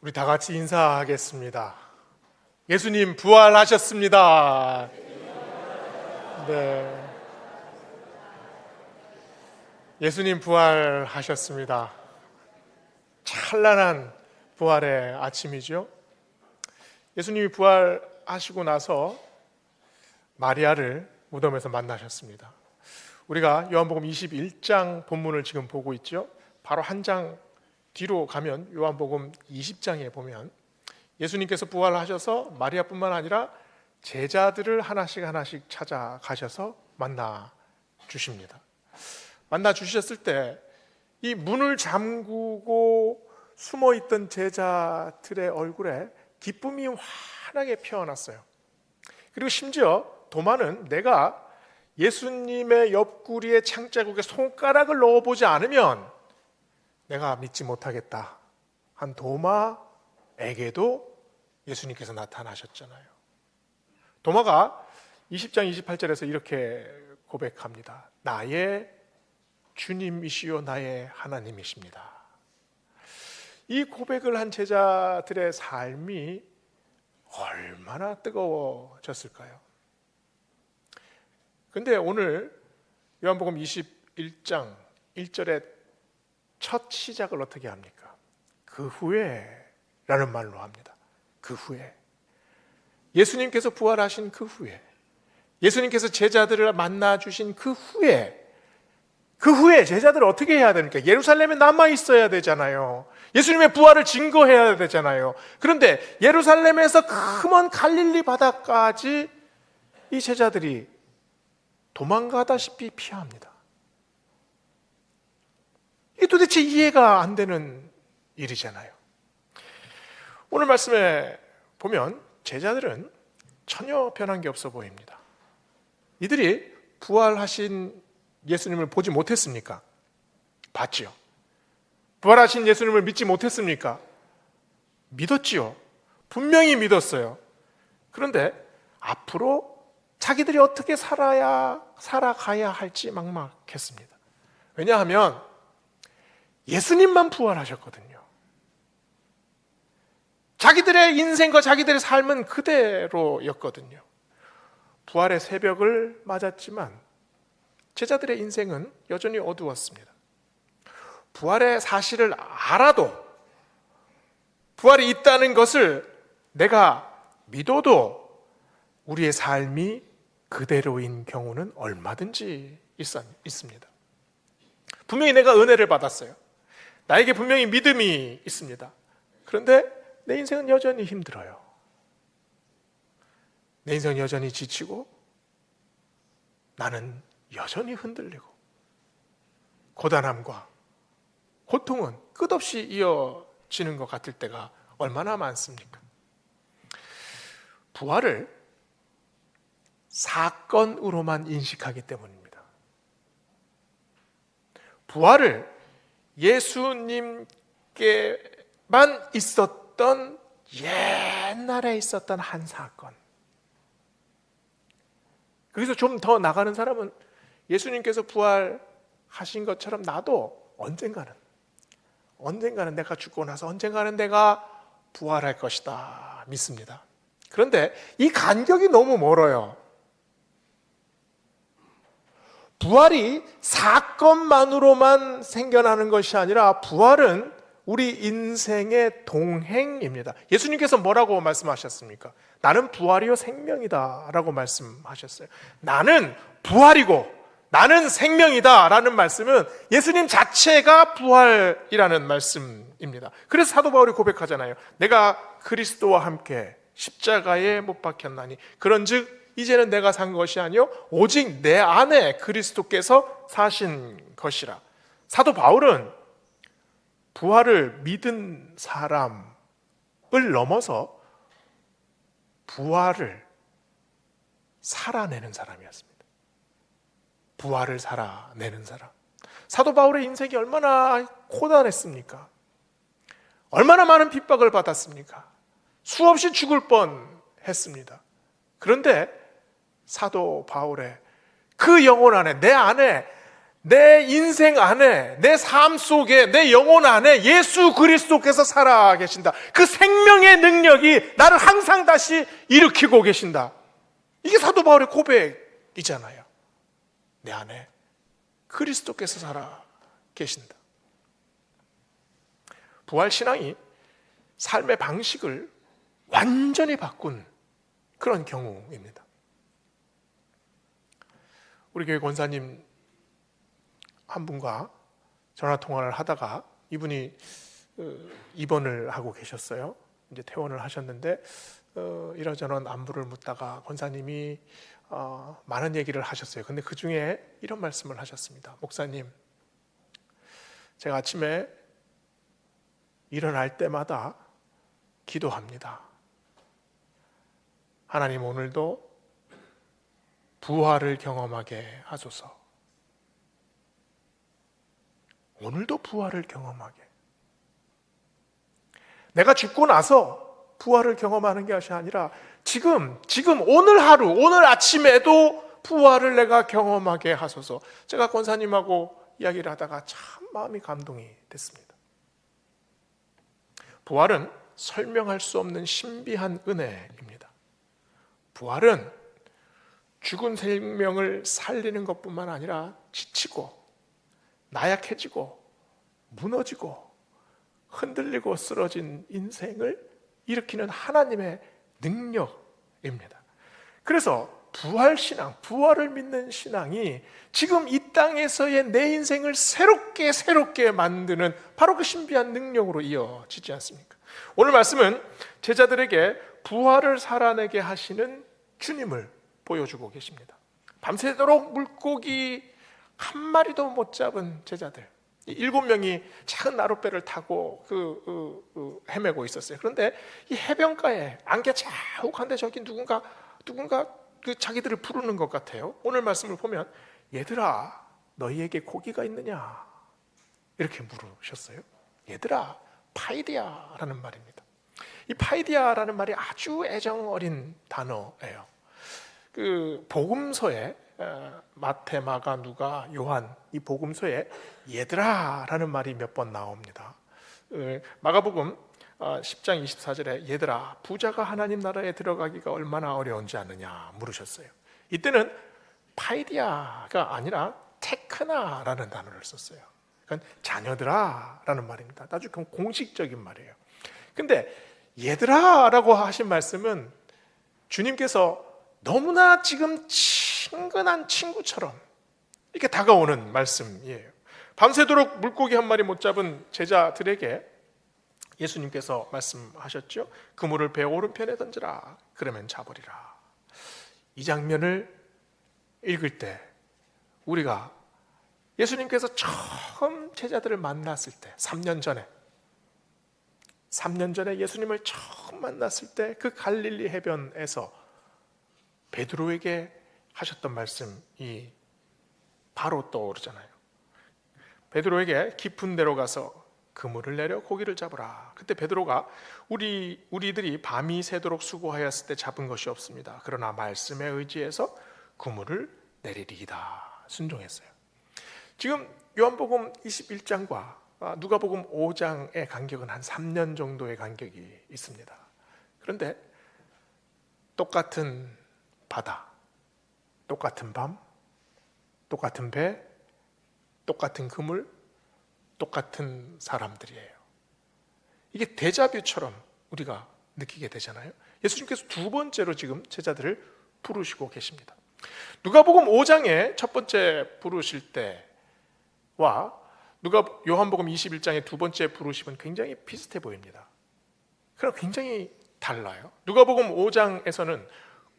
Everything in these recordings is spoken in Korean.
우리 다 같이 인사하겠습니다. 예수님 부활하셨습니다. 네. 예수님 부활하셨습니다. 찬란한 부활의 아침이죠. 예수님이 부활하시고 나서 마리아를 무덤에서 만나셨습니다. 우리가 요한복음 21장 본문을 지금 보고 있죠. 바로 한 장 뒤로 가면 요한복음 20장에 보면 예수님께서 부활하셔서 마리아뿐만 아니라 제자들을 하나씩 찾아가셔서 만나 주십니다. 만나 주셨을 때 이 문을 잠그고 숨어있던 제자들의 얼굴에 기쁨이 환하게 피어났어요. 그리고 심지어 도마는 내가 예수님의 옆구리에 창자국에 손가락을 넣어보지 않으면 내가 믿지 못하겠다 한 도마에게도 예수님께서 나타나셨잖아요. 도마가 20장 28절에서 이렇게 고백합니다. 나의 주님이시요 나의 하나님이십니다. 이 고백을 한 제자들의 삶이 얼마나 뜨거워졌을까요? 근데 오늘 요한복음 21장 1절에 첫 시작을 어떻게 합니까? 그 후에 라는 말로 합니다. 그 후에, 예수님께서 부활하신 그 후에, 예수님께서 제자들을 만나 주신 그 후에 제자들은 어떻게 해야 됩니까? 예루살렘에 남아 있어야 되잖아요. 예수님의 부활을 증거해야 되잖아요. 그런데 예루살렘에서 그 먼 갈릴리 바다까지 이 제자들이 도망가다시피 피합니다. 이게 도대체 이해가 안 되는 일이잖아요. 오늘 말씀에 보면 제자들은 전혀 변한 게 없어 보입니다. 이들이 부활하신 예수님을 보지 못했습니까? 봤지요. 부활하신 예수님을 믿지 못했습니까? 믿었지요. 분명히 믿었어요. 그런데 앞으로 자기들이 어떻게 살아가야 할지 막막했습니다. 왜냐하면 예수님만 부활하셨거든요. 자기들의 인생과 자기들의 삶은 그대로였거든요. 부활의 새벽을 맞았지만 제자들의 인생은 여전히 어두웠습니다. 부활의 사실을 알아도, 부활이 있다는 것을 내가 믿어도 우리의 삶이 그대로인 경우는 얼마든지 있습니다. 분명히 내가 은혜를 받았어요. 나에게 분명히 믿음이 있습니다. 그런데 내 인생은 여전히 힘들어요. 내 인생은 여전히 지치고 나는 여전히 흔들리고 고단함과 고통은 끝없이 이어지는 것 같을 때가 얼마나 많습니까? 부활을 사건으로만 인식하기 때문입니다. 부활을 예수님께만 있었던 옛날에 있었던 한 사건. 거기서 좀 더 나가는 사람은 예수님께서 부활하신 것처럼 나도 언젠가는 내가 죽고 나서 언젠가는 내가 부활할 것이다 믿습니다. 그런데 이 간격이 너무 멀어요. 부활이 사건만으로만 생겨나는 것이 아니라 부활은 우리 인생의 동행입니다. 예수님께서 뭐라고 말씀하셨습니까? 나는 부활이요 생명이다 라고 말씀하셨어요. 나는 부활이고 나는 생명이다 라는 말씀은 예수님 자체가 부활이라는 말씀입니다. 그래서 사도 바울이 고백하잖아요. 내가 그리스도와 함께 십자가에 못 박혔나니 그런즉 이제는 내가 산 것이 아니요 오직 내 안에 그리스도께서 사신 것이라. 사도 바울은 부활을 믿은 사람을 넘어서 부활을 살아내는 사람이었습니다. 부활을 살아내는 사람. 사도 바울의 인생이 얼마나 고단했습니까? 얼마나 많은 핍박을 받았습니까? 수없이 죽을 뻔했습니다. 그런데 사도 바울의 그 영혼 안에, 내 안에 내 인생 안에, 내 삶 속에, 내 영혼 안에 예수 그리스도께서 살아 계신다. 그 생명의 능력이 나를 항상 다시 일으키고 계신다. 이게 사도 바울의 고백이잖아요. 내 안에 그리스도께서 살아 계신다. 부활신앙이 삶의 방식을 완전히 바꾼 그런 경우입니다. 우리 교회 권사님 한 분과 전화통화를 하다가 이분이 입원을 하고 계셨어요. 이제 퇴원을 하셨는데 이러저런 안부를 묻다가 권사님이 많은 얘기를 하셨어요. 근데 그 중에 이런 말씀을 하셨습니다. 목사님, 제가 아침에 일어날 때마다 기도합니다. 하나님, 오늘도 부활을 경험하게 하소서. 오늘도 부활을 경험하게. 내가 죽고 나서 부활을 경험하는 것이 아니라 지금 오늘 하루, 오늘 아침에도 부활을 내가 경험하게 하소서. 제가 권사님하고 이야기를 하다가 참 마음이 감동이 됐습니다. 부활은 설명할 수 없는 신비한 은혜입니다. 부활은 죽은 생명을 살리는 것뿐만 아니라 지치고 나약해지고 무너지고 흔들리고 쓰러진 인생을 일으키는 하나님의 능력입니다. 그래서 부활신앙, 부활을 믿는 신앙이 지금 이 땅에서의 내 인생을 새롭게 만드는 바로 그 신비한 능력으로 이어지지 않습니까? 오늘 말씀은 제자들에게 부활을 살아내게 하시는 주님을 보여주고 계십니다. 밤새도록 물고기 한 마리도 못 잡은 제자들 7명이 작은 나룻배를 타고 헤매고 있었어요. 그런데 이 해변가에 안개 자욱한데 저기 누군가 그 자기들을 부르는 것 같아요. 오늘 말씀을 보면 얘들아, 너희에게 고기가 있느냐? 이렇게 물으셨어요. 얘들아, 파이디아라는 말입니다. 이 파이디아라는 말이 아주 애정 어린 단어예요. 그 복음서에 마태, 마가, 누가, 요한 이 복음서에 얘들아라는 말이 몇 번 나옵니다. 마가복음 10장 24절에 얘들아, 부자가 하나님 나라에 들어가기가 얼마나 어려운지 아느냐 물으셨어요. 이때는 파이디아가 아니라 테크나라는 단어를 썼어요. 그러니까 자녀들아라는 말입니다. 아주 공식적인 말이에요. 근데 얘들아라고 하신 말씀은 주님께서 너무나 지금 친근한 친구처럼 이렇게 다가오는 말씀이에요. 밤새도록 물고기 한 마리 못 잡은 제자들에게 예수님께서 말씀하셨죠. 그물을 배 오른편에 던져라. 그러면 잡으리라. 이 장면을 읽을 때 우리가 예수님께서 처음 제자들을 만났을 때 3년 전에 예수님을 처음 만났을 때 그 갈릴리 해변에서 베드로에게 하셨던 말씀이 바로 떠오르잖아요. 베드로에게 깊은 데로 가서 그물을 내려 고기를 잡으라. 그때 베드로가 우리들이 밤이 새도록 수고하였을 때 잡은 것이 없습니다. 그러나 말씀에 의지해서 그물을 내리리이다. 순종했어요. 지금 요한복음 21장과 누가복음 5장의 간격은 한 3년 정도의 간격이 있습니다. 그런데 똑같은 바다, 똑같은 밤, 똑같은 배, 똑같은 그물, 똑같은 사람들이에요. 이게 데자뷰처럼 우리가 느끼게 되잖아요. 예수님께서 두 번째로 지금 제자들을 부르시고 계십니다. 누가복음 5장에 첫 번째 부르실 때와 요한복음 21장의 두 번째 부르심은 굉장히 비슷해 보입니다. 그럼 굉장히 달라요. 누가복음 5장에서는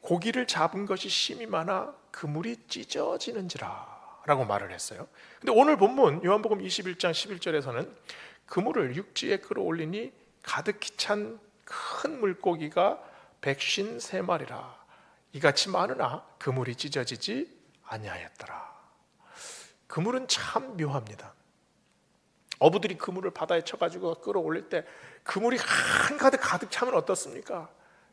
고기를 잡은 것이 심이 많아 그물이 찢어지는지라 라고 말을 했어요. 근데 오늘 본문 요한복음 21장 11절에서는 그물을 육지에 끌어올리니 가득히 찬 큰 물고기가 153마리라. 이같이 많으나 그물이 찢어지지 아니하였더라. 그물은 참 묘합니다. 어부들이 그물을 바다에 쳐가지고 끌어올릴 때 그물이 한가득 가득 차면 어떻습니까?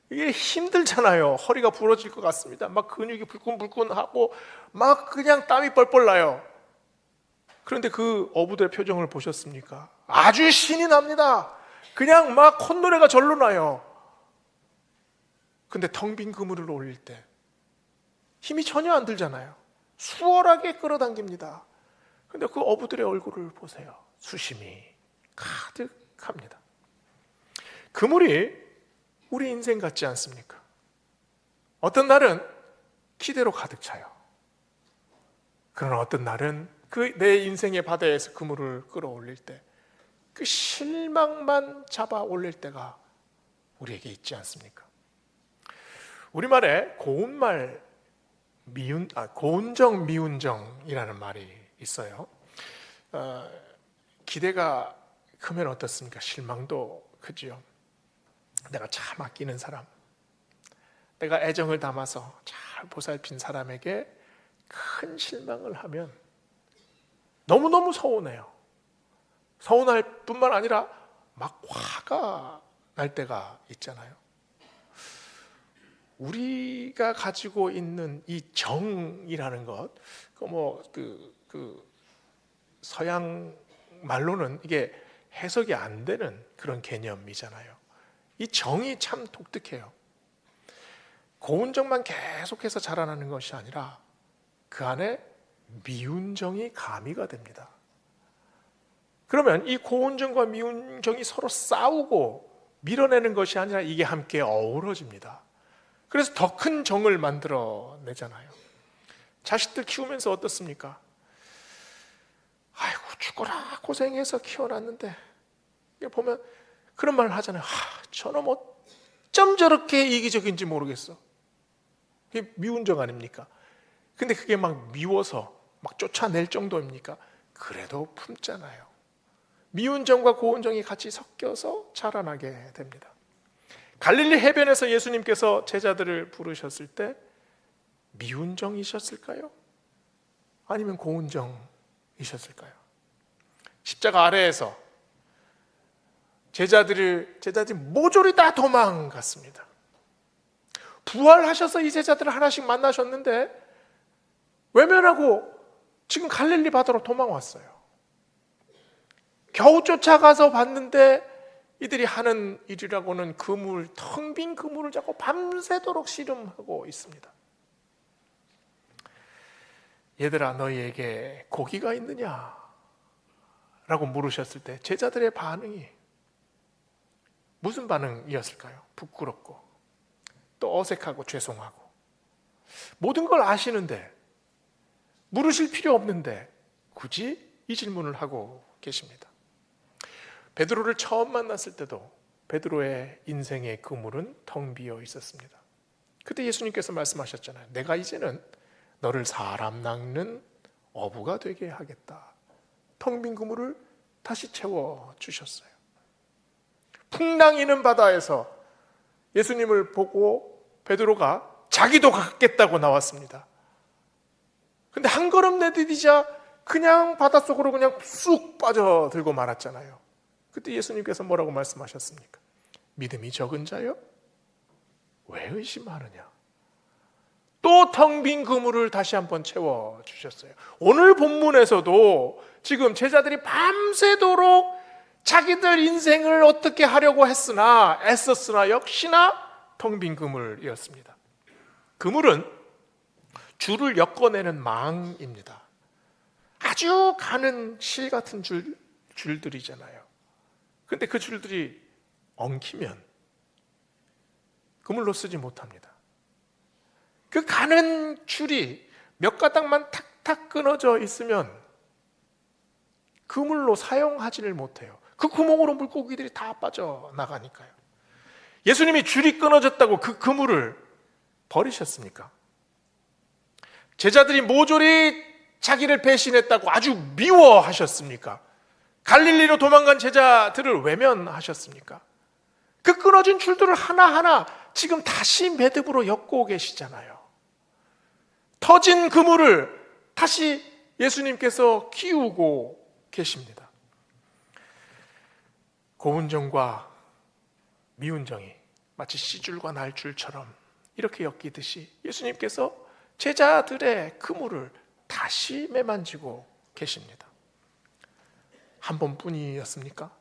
이게 힘들잖아요. 허리가 부러질 것 같습니다. 막 근육이 불끈불끈하고 막 그냥 땀이 뻘뻘 나요. 그런데 그 어부들의 표정을 보셨습니까? 아주 신이 납니다. 그냥 막 콧노래가 절로 나요. 근데 텅 빈 그물을 올릴 때 힘이 전혀 안 들잖아요. 수월하게 끌어당깁니다. 근데 그 어부들의 얼굴을 보세요. 수심이 가득합니다. 그물이 우리 인생 같지 않습니까? 어떤 날은 기대로 가득 차요. 그러나 어떤 날은 그 내 인생의 바다에서 그물을 끌어올릴 때 그 실망만 잡아 올릴 때가 우리에게 있지 않습니까? 우리말에 고운말 고운정 미운정이라는 말이 있어요. 기대가 크면 어떻습니까? 실망도 크지요. 내가 참 아끼는 사람, 내가 애정을 담아서 잘 보살핀 사람에게 큰 실망을 하면 너무너무 서운해요. 서운할 뿐만 아니라 막 화가 날 때가 있잖아요. 우리가 가지고 있는 이 정이라는 것, 서양 말로는 이게 해석이 안 되는 그런 개념이잖아요. 이 정이 참 독특해요. 고운 정만 계속해서 자라나는 것이 아니라 그 안에 미운 정이 가미가 됩니다. 그러면 이 고운 정과 미운 정이 서로 싸우고 밀어내는 것이 아니라 이게 함께 어우러집니다. 그래서 더 큰 정을 만들어내잖아요. 자식들 키우면서 어떻습니까? 아이고 죽어라 고생해서 키워놨는데 보면 그런 말을 하잖아요. 저놈 어쩜 저렇게 이기적인지 모르겠어. 그게 미운 정 아닙니까? 근데 그게 막 미워서 막 쫓아낼 정도입니까? 그래도 품잖아요. 미운 정과 고운 정이 같이 섞여서 자라나게 됩니다. 갈릴리 해변에서 예수님께서 제자들을 부르셨을 때 미운 정이셨을까요? 아니면 고운 정이셨을까요? 십자가 아래에서 제자들이 모조리 다 도망갔습니다. 부활하셔서 이 제자들을 하나씩 만나셨는데 외면하고 지금 갈릴리 바다로 도망왔어요. 겨우 쫓아가서 봤는데 이들이 하는 일이라고는 텅 빈 그물을 잡고 밤새도록 씨름하고 있습니다. 얘들아 너희에게 고기가 있느냐? 라고 물으셨을 때 제자들의 반응이 무슨 반응이었을까요? 부끄럽고 또 어색하고 죄송하고 모든 걸 아시는데 물으실 필요 없는데 굳이 이 질문을 하고 계십니다. 베드로를 처음 만났을 때도 베드로의 인생의 그물은 텅 비어 있었습니다. 그때 예수님께서 말씀하셨잖아요. 내가 이제는 너를 사람 낚는 어부가 되게 하겠다. 텅 빈 그물을 다시 채워주셨어요. 풍랑이는 바다에서 예수님을 보고 베드로가 자기도 갔겠다고 나왔습니다. 근데 한 걸음 내디디자 그냥 바닷속으로 그냥 쑥 빠져들고 말았잖아요. 그때 예수님께서 뭐라고 말씀하셨습니까? 믿음이 적은 자요? 왜 의심하느냐? 또 텅 빈 그물을 다시 한번 채워주셨어요. 오늘 본문에서도 지금 제자들이 밤새도록 자기들 인생을 어떻게 하려고 애썼으나 역시나 텅 빈 그물이었습니다. 그물은 줄을 엮어내는 망입니다. 아주 가는 실 같은 줄들이잖아요. 근데 그 줄들이 엉키면 그물로 쓰지 못합니다. 그 가는 줄이 몇 가닥만 탁탁 끊어져 있으면 그물로 사용하지를 못해요. 그 구멍으로 물고기들이 다 빠져나가니까요. 예수님이 줄이 끊어졌다고 그 그물을 버리셨습니까? 제자들이 모조리 자기를 배신했다고 아주 미워하셨습니까? 갈릴리로 도망간 제자들을 외면하셨습니까? 그 끊어진 줄들을 하나하나 지금 다시 매듭으로 엮고 계시잖아요. 터진 그물을 다시 예수님께서 끼우고 계십니다. 고운 정과 미운 정이 마치 씨줄과 날줄처럼 이렇게 엮이듯이 예수님께서 제자들의 그물을 다시 매만지고 계십니다. 한 번뿐이었습니까?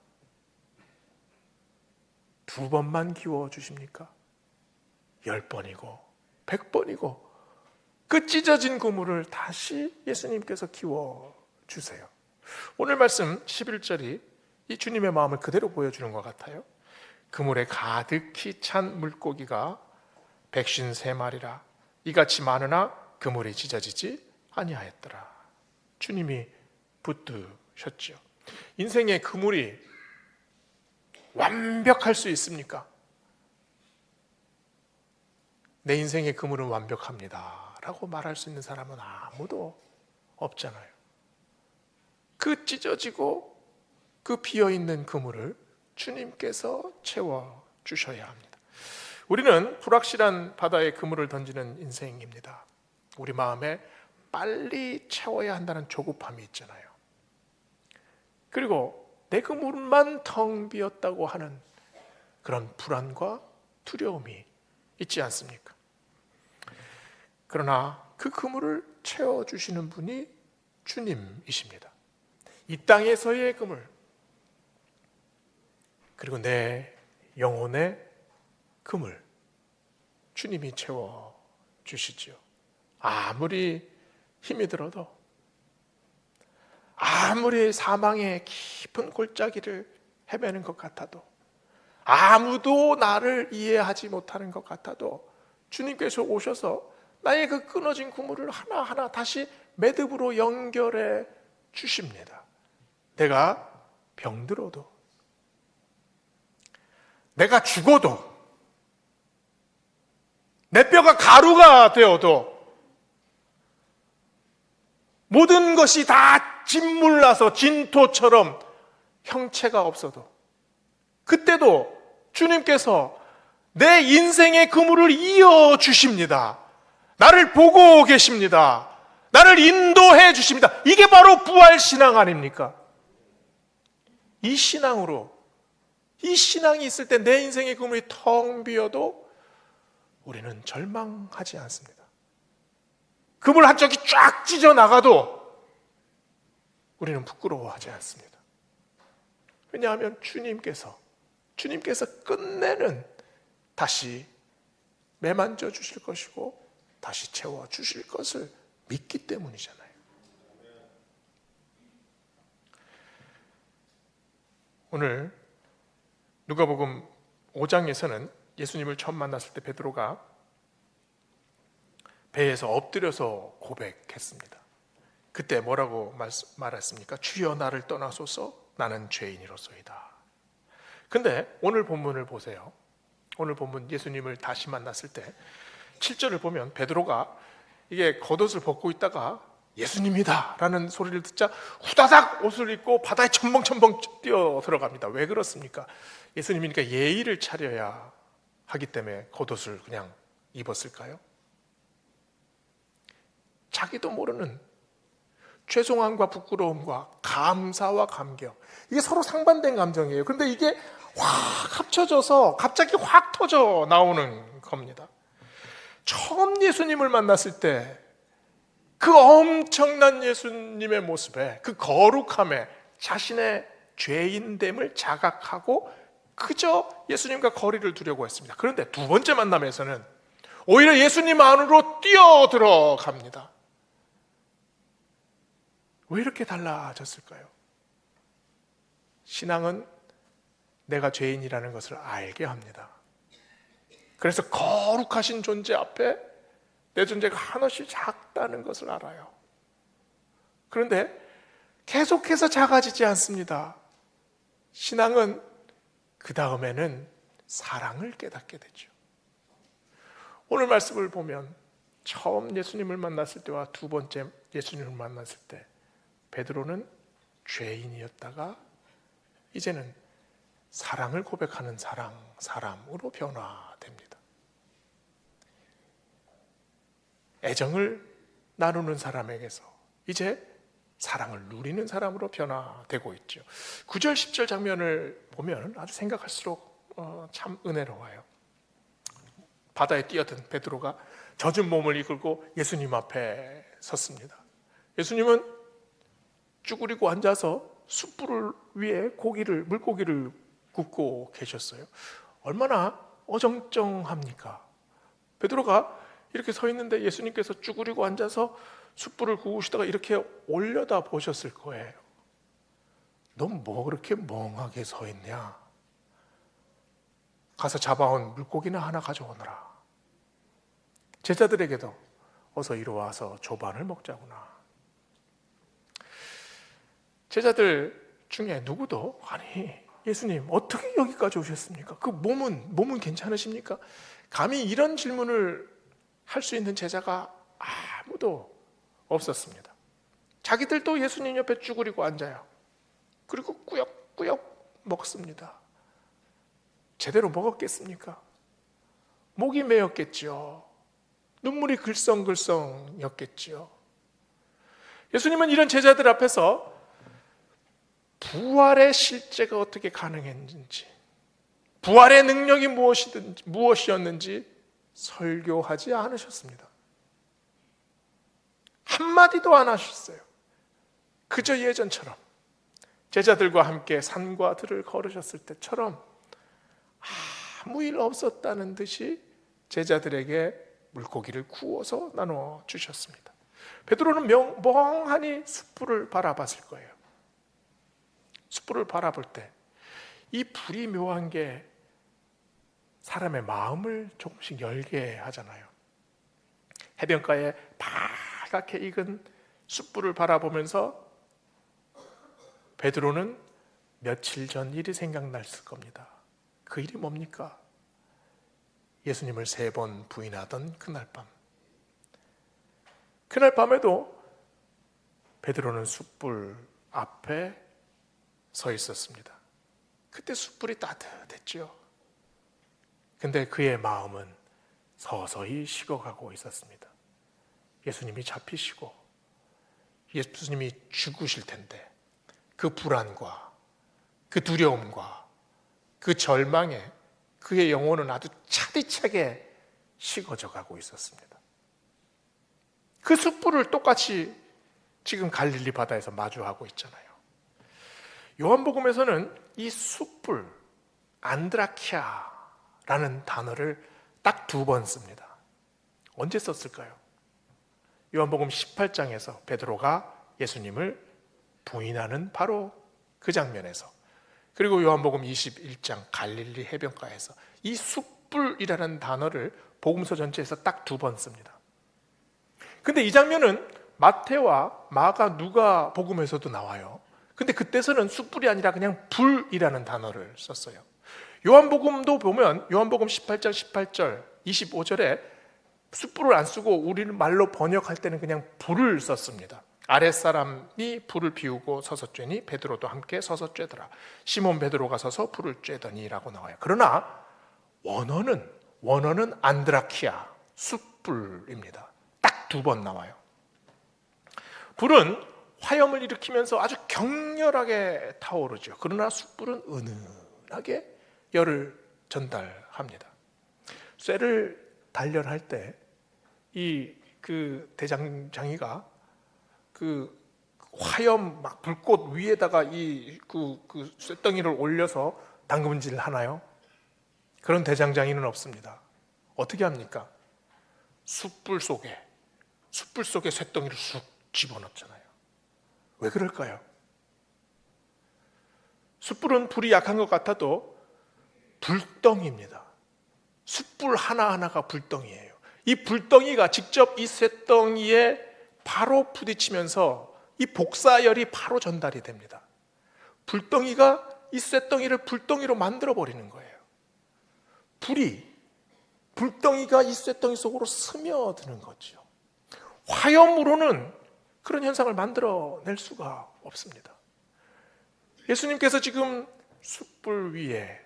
두 번만 키워주십니까? 10번이고 100번이고 그 찢어진 그물을 다시 예수님께서 키워주세요. 오늘 말씀 11절이 이 주님의 마음을 그대로 보여주는 것 같아요. 그물에 가득히 찬 물고기가 153마리라 이같이 많으나 그물이 찢어지지 아니하였더라. 주님이 붙드셨죠. 인생의 그물이 완벽할 수 있습니까? 내 인생의 그물은 완벽합니다 라고 말할 수 있는 사람은 아무도 없잖아요. 그 찢어지고 그 비어있는 그물을 주님께서 채워주셔야 합니다. 우리는 불확실한 바다에 그물을 던지는 인생입니다. 우리 마음에 빨리 채워야 한다는 조급함이 있잖아요. 그리고 내 그물만 텅 비었다고 하는 그런 불안과 두려움이 있지 않습니까? 그러나 그 그물을 채워주시는 분이 주님이십니다. 이 땅에서의 그물, 그리고 내 영혼의 그물, 주님이 채워주시죠. 아무리 힘이 들어도, 아무리 사망의 깊은 골짜기를 헤매는 것 같아도, 아무도 나를 이해하지 못하는 것 같아도 주님께서 오셔서 나의 그 끊어진 그물을 하나하나 다시 매듭으로 연결해 주십니다. 내가 병들어도, 내가 죽어도, 내 뼈가 가루가 되어도, 모든 것이 다 짓물나서 진토처럼 형체가 없어도 그때도 주님께서 내 인생의 그물을 이어주십니다. 나를 보고 계십니다. 나를 인도해 주십니다. 이게 바로 부활신앙 아닙니까? 이 신앙으로, 이 신앙이 있을 때 내 인생의 그물이 텅 비어도 우리는 절망하지 않습니다. 그물 한쪽이 쫙 찢어나가도 우리는 부끄러워하지 않습니다. 왜냐하면 주님께서 끝내는 다시 매만져 주실 것이고 다시 채워 주실 것을 믿기 때문이잖아요. 오늘 누가복음 5장에서는 예수님을 처음 만났을 때 베드로가 배에서 엎드려서 고백했습니다. 그때 뭐라고 말했습니까? 주여 나를 떠나소서 나는 죄인이로소이다. 근데 오늘 본문을 보세요. 오늘 본문 예수님을 다시 만났을 때 7절을 보면 베드로가 이게 겉옷을 벗고 있다가 예수님이다 라는 소리를 듣자 후다닥 옷을 입고 바다에 첨벙첨벙 뛰어 들어갑니다. 왜 그렇습니까? 예수님이니까 예의를 차려야 하기 때문에 겉옷을 그냥 입었을까요? 자기도 모르는 죄송함과 부끄러움과 감사와 감격, 이게 서로 상반된 감정이에요. 그런데 이게 확 합쳐져서 갑자기 확 터져 나오는 겁니다. 처음 예수님을 만났을 때 그 엄청난 예수님의 모습에, 그 거룩함에 자신의 죄인됨을 자각하고 그저 예수님과 거리를 두려고 했습니다. 그런데 두 번째 만남에서는 오히려 예수님 안으로 뛰어 들어갑니다. 왜 이렇게 달라졌을까요? 신앙은 내가 죄인이라는 것을 알게 합니다. 그래서 거룩하신 존재 앞에 내 존재가 한없이 작다는 것을 알아요. 그런데 계속해서 작아지지 않습니다. 신앙은 그 다음에는 사랑을 깨닫게 되죠. 오늘 말씀을 보면 처음 예수님을 만났을 때와 두 번째 예수님을 만났을 때 베드로는 죄인이었다가 이제는 사랑을 고백하는 사람으로 변화됩니다. 애정을 나누는 사람에게서 이제 사랑을 누리는 사람으로 변화되고 있죠. 9절 10절 장면을 보면 아주 생각할수록 참 은혜로워요. 바다에 뛰어든 베드로가 젖은 몸을 이끌고 예수님 앞에 섰습니다. 예수님은 쭈그리고 앉아서 숯불 위에 물고기를 굽고 계셨어요. 얼마나 어정쩡합니까? 베드로가 이렇게 서 있는데 예수님께서 쭈그리고 앉아서 숯불을 구우시다가 이렇게 올려다 보셨을 거예요. 너 뭐 그렇게 멍하게 서 있냐? 가서 잡아온 물고기나 하나 가져오너라. 제자들에게도 어서 이리 와서 조반을 먹자구나. 제자들 중에 누구도 아니 예수님 어떻게 여기까지 오셨습니까? 그 몸은 괜찮으십니까? 감히 이런 질문을 할 수 있는 제자가 아무도 없었습니다. 자기들도 예수님 옆에 쭈그리고 앉아요. 그리고 꾸역꾸역 먹습니다. 제대로 먹었겠습니까? 목이 메었겠죠. 눈물이 글썽글썽였겠지요. 예수님은 이런 제자들 앞에서 부활의 실제가 어떻게 가능했는지, 부활의 능력이 무엇이었는지 설교하지 않으셨습니다. 한마디도 안 하셨어요. 그저 예전처럼 제자들과 함께 산과 들을 걸으셨을 때처럼 아무 일 없었다는 듯이 제자들에게 물고기를 구워서 나눠 주셨습니다. 베드로는 멍하니 숯불을 바라봤을 거예요. 숯불을 바라볼 때 이 불이 묘한 게 사람의 마음을 조금씩 열게 하잖아요. 해변가에 파랗게 익은 숯불을 바라보면서 베드로는 며칠 전 일이 생각났을 겁니다. 그 일이 뭡니까? 예수님을 3번 부인하던 그날 밤. 그날 밤에도 베드로는 숯불 앞에 서 있었습니다. 그때 숯불이 따뜻했죠. 근데 그의 마음은 서서히 식어가고 있었습니다. 예수님이 잡히시고 예수님이 죽으실 텐데 그 불안과 그 두려움과 그 절망에 그의 영혼은 아주 차디차게 식어져 가고 있었습니다. 그 숯불을 똑같이 지금 갈릴리 바다에서 마주하고 있잖아요. 요한복음에서는 이 숯불, 안드라키아라는 단어를 딱 2번 씁니다. 언제 썼을까요? 요한복음 18장에서 베드로가 예수님을 부인하는 바로 그 장면에서, 그리고 요한복음 21장 갈릴리 해변가에서 이 숯불이라는 단어를 복음서 전체에서 딱 2번 씁니다. 근데 이 장면은 마태와 마가, 누가 복음에서도 나와요. 근데 그때서는 숯불이 아니라 그냥 불이라는 단어를 썼어요. 요한복음도 보면 요한복음 18장 18절 25절에 숯불을 안 쓰고 우리는 말로 번역할 때는 그냥 불을 썼습니다. 아랫사람이 불을 피우고 서서 쬐니 베드로도 함께 서서 쬐더라. 시몬 베드로가 서서 불을 쬐더니 라고 나와요. 그러나 원어는 안드라키아, 숯불입니다. 딱 2번 나와요. 불은 화염을 일으키면서 아주 격렬하게 타오르죠. 그러나 숯불은 은은하게 열을 전달합니다. 쇠를 단련할 때 그 대장장이가 그 화염 막 불꽃 위에다가 그 쇠덩이를 올려서 당근질 하나요? 그런 대장장이는 없습니다. 어떻게 합니까? 숯불 속에 쇠덩이를 쑥 집어넣잖아요. 왜 그럴까요? 숯불은 불이 약한 것 같아도 불덩이입니다. 숯불 하나하나가 불덩이에요. 이 불덩이가 직접 이 쇠덩이에 바로 부딪히면서 이 복사열이 바로 전달이 됩니다. 불덩이가 이 쇠덩이를 불덩이로 만들어 버리는 거예요. 불덩이가 이 쇠덩이 속으로 스며드는 거죠. 화염으로는 그런 현상을 만들어낼 수가 없습니다. 예수님께서 지금 숯불 위에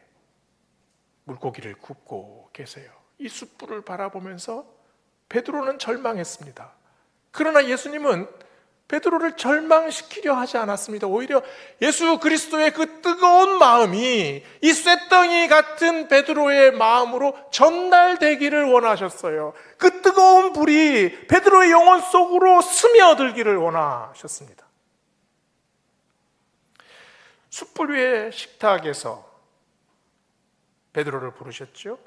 물고기를 굽고 계세요. 이 숯불을 바라보면서 베드로는 절망했습니다. 그러나 예수님은 베드로를 절망시키려 하지 않았습니다. 오히려 예수 그리스도의 그 뜨거운 마음이 이 쇠덩이 같은 베드로의 마음으로 전달되기를 원하셨어요. 그 뜨거운 불이 베드로의 영혼 속으로 스며들기를 원하셨습니다. 숯불 위의 식탁에서 베드로를 부르셨죠.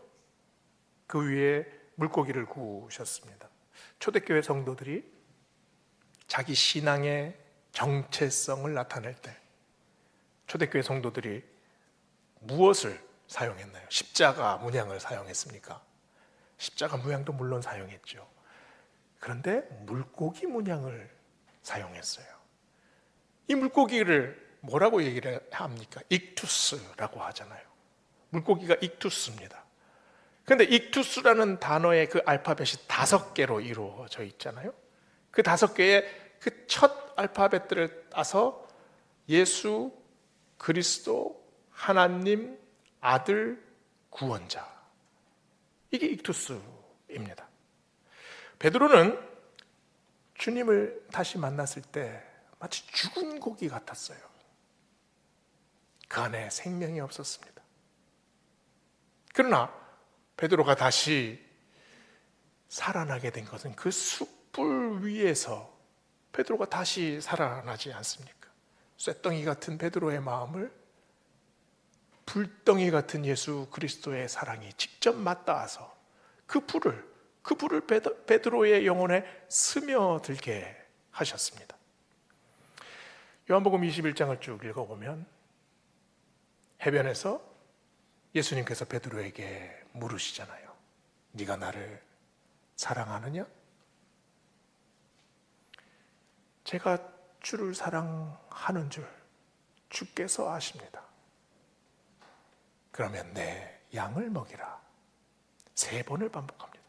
그 위에 물고기를 구우셨습니다. 초대교회 성도들이 자기 신앙의 정체성을 나타낼 때 초대교회 성도들이 무엇을 사용했나요? 십자가 문양을 사용했습니까? 십자가 문양도 물론 사용했죠. 그런데 물고기 문양을 사용했어요. 이 물고기를 뭐라고 얘기를 합니까? 익투스라고 하잖아요. 물고기가 익투스입니다. 그런데 익투스라는 단어의 그 알파벳이 5개로 이루어져 있잖아요. 그 5개의 그 첫 알파벳들을 따서 예수 그리스도 하나님 아들 구원자, 이게 익투스입니다. 베드로는 주님을 다시 만났을 때 마치 죽은 고기 같았어요. 그 안에 생명이 없었습니다. 그러나 베드로가 다시 살아나게 된 것은 그 숯불 위에서 베드로가 다시 살아나지 않습니까? 쇳덩이 같은 베드로의 마음을 불덩이 같은 예수 그리스도의 사랑이 직접 맞닿아서 그 불을 베드로의 영혼에 스며들게 하셨습니다. 요한복음 21장을 쭉 읽어보면 해변에서 예수님께서 베드로에게 물으시잖아요. 네가 나를 사랑하느냐? 제가 주를 사랑하는 줄 주께서 아십니다. 그러면 내 양을 먹이라. 3번을 반복합니다.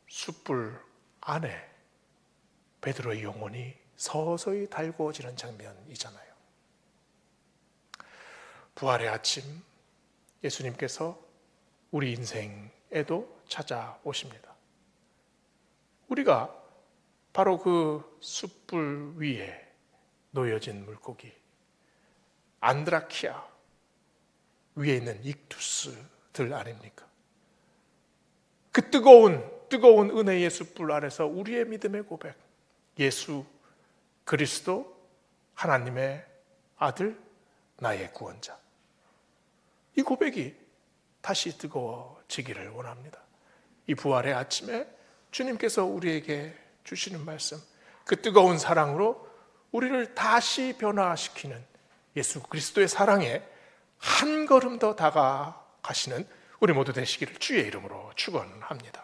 숯불 안에 베드로의 영혼이 서서히 달구어지는 장면이잖아요. 부활의 아침, 예수님께서 우리 인생에도 찾아오십니다. 우리가 바로 그 숯불 위에 놓여진 물고기, 안드라키아 위에 있는 익투스들 아닙니까? 그 뜨거운 은혜의 숯불 안에서 우리의 믿음의 고백, 예수 그리스도 하나님의 아들, 나의 구원자, 이 고백이 다시 뜨거워지기를 원합니다. 이 부활의 아침에 주님께서 우리에게 주시는 말씀, 그 뜨거운 사랑으로 우리를 다시 변화시키는 예수 그리스도의 사랑에 한 걸음 더 다가가시는 우리 모두 되시기를 주의 이름으로 축원합니다.